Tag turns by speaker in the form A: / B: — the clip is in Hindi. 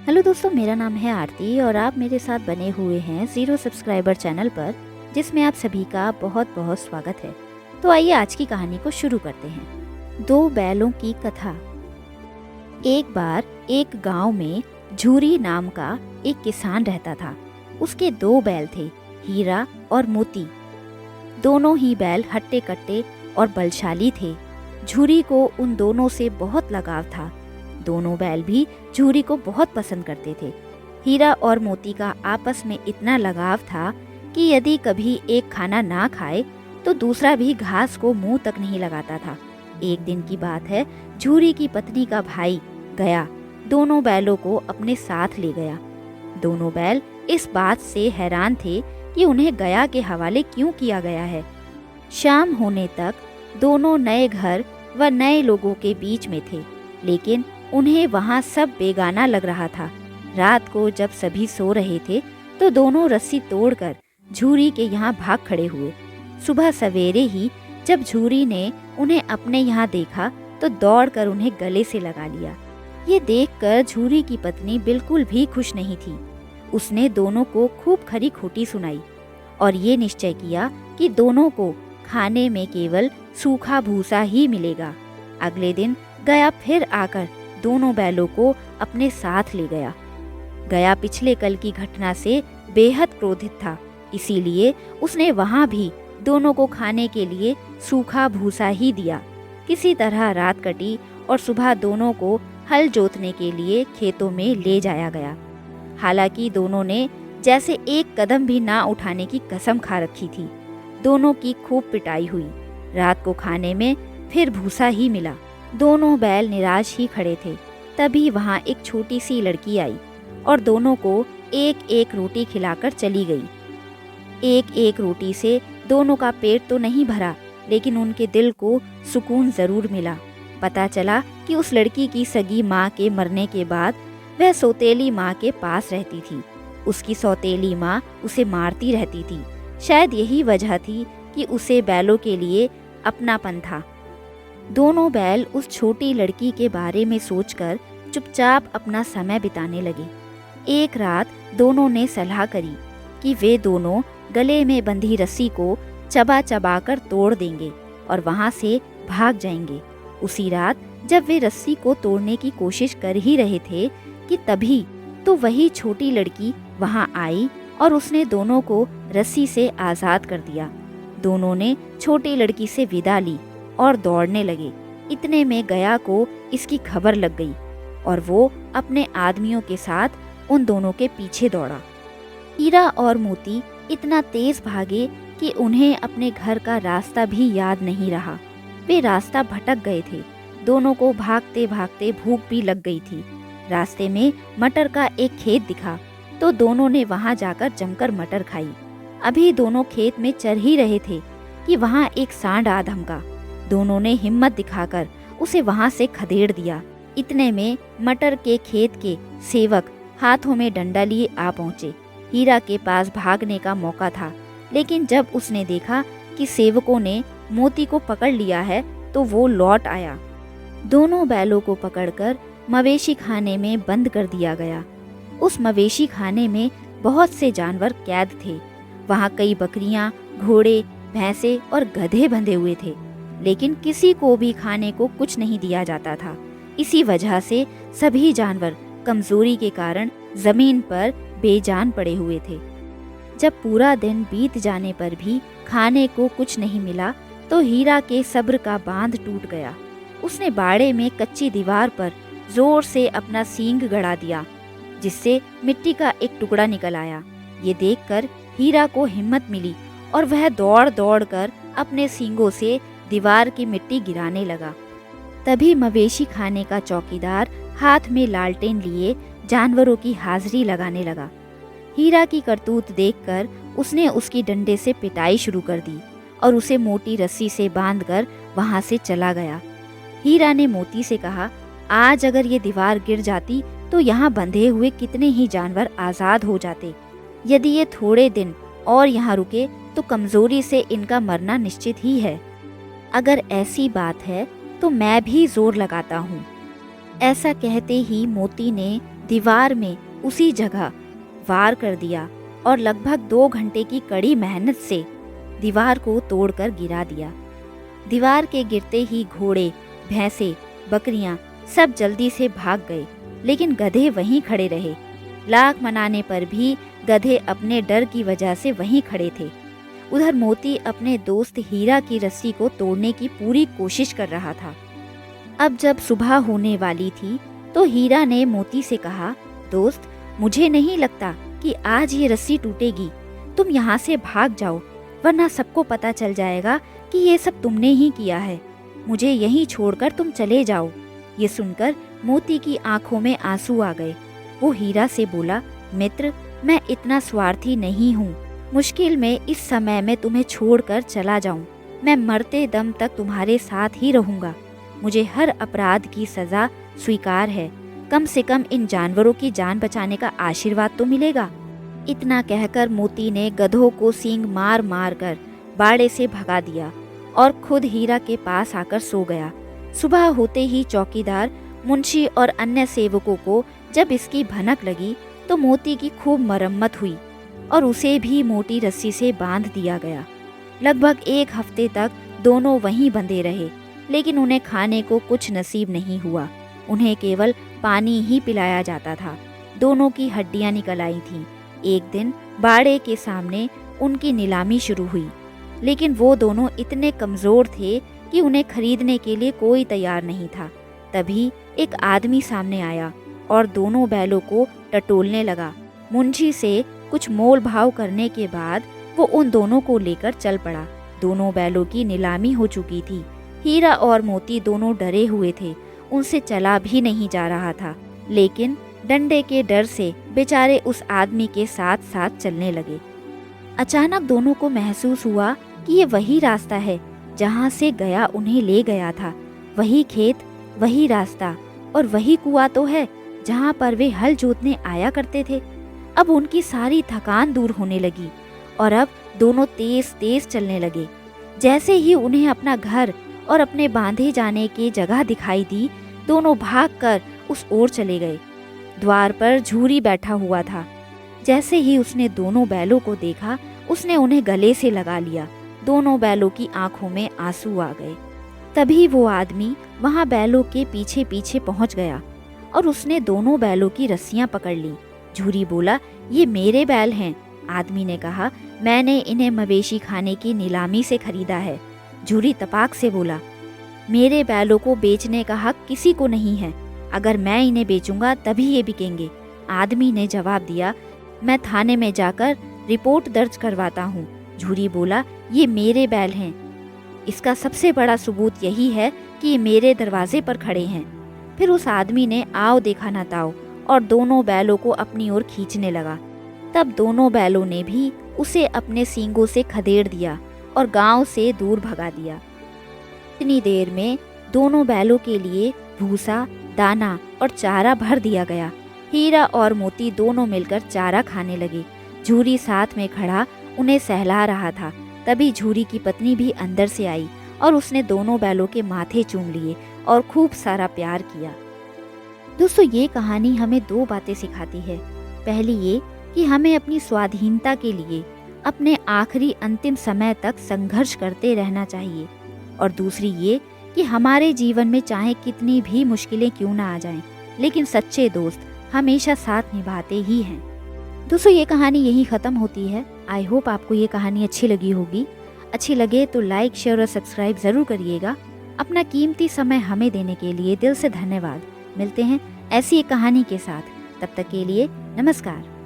A: हेलो दोस्तों, मेरा नाम है आरती और आप मेरे साथ बने हुए हैं ज़ीरो सब्सक्राइबर चैनल पर, जिसमें आप सभी का बहुत बहुत स्वागत है। तो आइए आज की कहानी को शुरू करते हैं। दो बैलों की कथा। एक बार एक गांव में झूरी नाम का एक किसान रहता था। उसके दो बैल थे, हीरा और मोती। दोनों ही बैल हट्टे कट्टे और बलशाली थे। झूरी को उन दोनों से बहुत लगाव था। दोनों बैल भी झूरी को बहुत पसंद करते थे। हीरा और मोती का आपस में इतना लगाव था कि यदि कभी एक खाना ना खाए तो दूसरा भी घास को मुंह तक नहीं लगाता था। एक दिन की बात है, झूरी की पत्नी का भाई गया दोनों बैलों को अपने साथ ले गया। दोनों बैल इस बात से हैरान थे कि उन्हें गया के हवाले क्यों किया गया है। शाम होने तक दोनों नए घर व नए लोगों के बीच में थे, लेकिन उन्हें वहाँ सब बेगाना लग रहा था। रात को जब सभी सो रहे थे तो दोनों रस्सी तोड़कर झूरी के यहाँ भाग खड़े हुए। सुबह सवेरे ही जब झूरी ने उन्हें अपने यहाँ देखा तो दौड़कर उन्हें गले से लगा लिया। ये देखकर झूरी की पत्नी बिल्कुल भी खुश नहीं थी। उसने दोनों को खूब खरी खोटी सुनाई और ये निश्चय किया कि दोनों को खाने में केवल सूखा भूसा ही मिलेगा। अगले दिन गया फिर आकर दोनों बैलों को अपने साथ ले गया। गया पिछले कल की घटना से बेहद क्रोधित था, इसीलिए उसने वहां भी दोनों को खाने के लिए सूखा भूसा ही दिया। किसी तरह रात कटी और सुबह दोनों को हल जोतने के लिए खेतों में ले जाया गया। हालांकि दोनों ने जैसे एक कदम भी ना उठाने की कसम खा रखी थी। दोनों की खूब पिटाई हुई। रात को खाने में फिर भूसा ही मिला। दोनों बैल निराश ही खड़े थे। तभी वहाँ एक छोटी सी लड़की आई और दोनों को एक एक रोटी खिलाकर चली गई। एक एक रोटी से दोनों का पेट तो नहीं भरा, लेकिन उनके दिल को सुकून जरूर मिला। पता चला कि उस लड़की की सगी माँ के मरने के बाद वह सौतेली माँ के पास रहती थी। उसकी सौतेली माँ उसे मारती रहती थी। शायद यही वजह थी कि उसे बैलों के लिए अपनापन था। दोनों बैल उस छोटी लड़की के बारे में सोचकर चुपचाप अपना समय बिताने लगे। एक रात दोनों ने सलाह करी कि वे दोनों गले में बंधी रस्सी को चबा चबा कर तोड़ देंगे और वहां से भाग जाएंगे। उसी रात जब वे रस्सी को तोड़ने की कोशिश कर ही रहे थे कि तभी तो वही छोटी लड़की वहां आई और उसने दोनों को रस्सी से आज़ाद कर दिया। दोनों ने छोटी लड़की से विदा ली और दौड़ने लगे। इतने में गया को इसकी खबर लग गई और वो अपने आदमियों के साथ उन दोनों के पीछे दौड़ा। हीरा और मोती इतना तेज भागे कि उन्हें अपने घर का रास्ता भी याद नहीं रहा। वे रास्ता भटक गए थे। दोनों को भागते भागते भूख भी लग गई थी। रास्ते में मटर का एक खेत दिखा तो दोनों ने वहां जाकर जमकर मटर खाई। अभी दोनों खेत में चर ही रहे थे कि वहां एक सांड आ धमका। दोनों ने हिम्मत दिखाकर उसे वहां से खदेड़ दिया। इतने में मटर के खेत के सेवक हाथों में डंडा लिए आ पहुंचे। हीरा के पास भागने का मौका था, लेकिन जब उसने देखा कि सेवकों ने मोती को पकड़ लिया है तो वो लौट आया। दोनों बैलों को पकड़कर मवेशी खाने में बंद कर दिया गया। उस मवेशी खाने में बहुत से जानवर कैद थे। वहाँ कई बकरियां, घोड़े, भैंसे और गधे बंधे हुए थे, लेकिन किसी को भी खाने को कुछ नहीं दिया जाता था। इसी वजह से सभी जानवर कमजोरी के कारण जमीन पर बेजान पड़े हुए थे। जब पूरा दिन बीत जाने पर भी खाने को कुछ नहीं मिला तो हीरा के सब्र का बांध टूट गया। उसने बाड़े में कच्ची दीवार पर जोर से अपना सींग गड़ा दिया, जिससे मिट्टी का एक टुकड़ा निकल आया। ये देखकर हीरा को हिम्मत मिली और वह दौड़ दौड़ कर अपने सींगों से दीवार की मिट्टी गिराने लगा। तभी मवेशी खाने का चौकीदार हाथ में लालटेन लिए जानवरों की हाजिरी लगाने लगा। हीरा की करतूत देखकर उसने उसकी डंडे से पिटाई शुरू कर दी और उसे मोटी रस्सी से बांधकर वहां से चला गया। हीरा ने मोती से कहा, आज अगर ये दीवार गिर जाती तो यहाँ बंधे हुए कितने ही जानवर आजाद हो जाते। यदि ये थोड़े दिन और यहाँ रुके तो कमजोरी से इनका मरना निश्चित ही है। अगर ऐसी बात है तो मैं भी जोर लगाता हूँ। ऐसा कहते ही मोती ने दीवार में उसी जगह वार कर दिया और लगभग 2 घंटे की कड़ी मेहनत से दीवार को तोड़कर गिरा दिया। दीवार के गिरते ही घोड़े, भैंसे, बकरियां सब जल्दी से भाग गए, लेकिन गधे वहीं खड़े रहे। लाख मनाने पर भी गधे अपने डर की वजह से वहीं खड़े थे। उधर मोती अपने दोस्त हीरा की रस्सी को तोड़ने की पूरी कोशिश कर रहा था। अब जब सुबह होने वाली थी तो हीरा ने मोती से कहा, दोस्त, मुझे नहीं लगता कि आज ये रस्सी टूटेगी। तुम यहाँ से भाग जाओ, वरना सबको पता चल जाएगा कि ये सब तुमने ही किया है। मुझे यहीं छोड़कर तुम चले जाओ। ये सुनकर मोती की आंखों में आंसू आ गए। वो हीरा से बोला, मित्र, मैं इतना स्वार्थी नहीं हूँ। मुश्किल में इस समय में तुम्हें छोड़कर चला जाऊं। मैं मरते दम तक तुम्हारे साथ ही रहूंगा। मुझे हर अपराध की सजा स्वीकार है। कम से कम इन जानवरों की जान बचाने का आशीर्वाद तो मिलेगा। इतना कहकर मोती ने गधों को सींग मार मार कर बाड़े से भगा दिया और खुद हीरा के पास आकर सो गया। सुबह होते ही चौकीदार, मुंशी और अन्य सेवकों को जब इसकी भनक लगी तो मोती की खूब मरम्मत हुई और उसे भी मोटी रस्सी से बांध दिया गया। लगभग 1 हफ्ते तक दोनों वहीं बंधे रहे, लेकिन उन्हें खाने को कुछ नसीब नहीं हुआ। उन्हें केवल पानी ही पिलाया जाता था। दोनों की हड्डियां निकल आई थीं। एक दिन बाड़े के सामने उनकी नीलामी शुरू हुई, लेकिन वो दोनों इतने कमजोर थे कि उन्हें खरीदने के लिए कोई तैयार नहीं था। तभी एक आदमी सामने आया और दोनों बैलों को टटोलने लगा। मुंशी से कुछ मोल भाव करने के बाद वो उन दोनों को लेकर चल पड़ा। दोनों बैलों की नीलामी हो चुकी थी। हीरा और मोती दोनों डरे हुए थे। उनसे चला भी नहीं जा रहा था, लेकिन डंडे के डर से बेचारे उस आदमी के साथ साथ चलने लगे। अचानक दोनों को महसूस हुआ कि ये वही रास्ता है जहाँ से गया उन्हें ले गया था। वही खेत, वही रास्ता और वही कुआं तो है जहाँ पर वे हल जोतने आया करते थे। अब उनकी सारी थकान दूर होने लगी और अब दोनों तेज तेज चलने लगे। जैसे ही उन्हें अपना घर और अपने बांधे जाने की जगह दिखाई दी, दोनों भागकर उस ओर चले गए। द्वार पर झूरी बैठा हुआ था। जैसे ही उसने दोनों बैलों को देखा, उसने उन्हें गले से लगा लिया। दोनों बैलों की आंखों में आंसू आ गए। तभी वो आदमी वहां बैलों के पीछे पीछे पहुंच गया और उसने दोनों बैलों की रस्सियां पकड़ ली। झूरी बोला, ये मेरे बैल हैं। आदमी ने कहा, मैंने इन्हें मवेशी खाने की नीलामी से खरीदा है। झूरी तपाक से बोला, मेरे बैलों को बेचने का हक किसी को नहीं है। अगर मैं इन्हें बेचूंगा तभी ये बिकेंगे। आदमी ने जवाब दिया, मैं थाने में जाकर रिपोर्ट दर्ज करवाता हूँ। झूरी बोला, ये मेरे बैल हैं। इसका सबसे बड़ा सबूत यही है कि ये मेरे दरवाजे पर खड़े हैं। फिर उस आदमी ने आओ देखा ना ताओ और दोनों बैलों को अपनी ओर खींचने लगा। तब दोनों बैलों ने भी उसे अपने सींगों से खदेड़ दिया और गांव से दूर भगा दिया। इतनी देर में दोनों बैलों के लिए भूसा, दाना और चारा भर दिया गया। हीरा और मोती दोनों मिलकर चारा खाने लगे। झूरी साथ में खड़ा उन्हें सहला रहा था। तभी झूरी की पत्नी भी अंदर से आई और उसने दोनों बैलों के माथे चूम लिए और खूब सारा प्यार किया। दोस्तों, ये कहानी हमें 2 बातें सिखाती है। पहली ये कि हमें अपनी स्वाधीनता के लिए अपने आखिरी अंतिम समय तक संघर्ष करते रहना चाहिए, और दूसरी ये कि हमारे जीवन में चाहे कितनी भी मुश्किलें क्यों ना आ जाएं, लेकिन सच्चे दोस्त हमेशा साथ निभाते ही हैं। दोस्तों, ये कहानी यहीं ख़त्म होती है। आई होप आपको ये कहानी अच्छी लगी होगी। अच्छी लगे तो लाइक, शेयर और सब्सक्राइब ज़रूर करिएगा। अपना कीमती समय हमें देने के लिए दिल से धन्यवाद। मिलते हैं ऐसी एक कहानी के साथ। तब तक के लिए नमस्कार।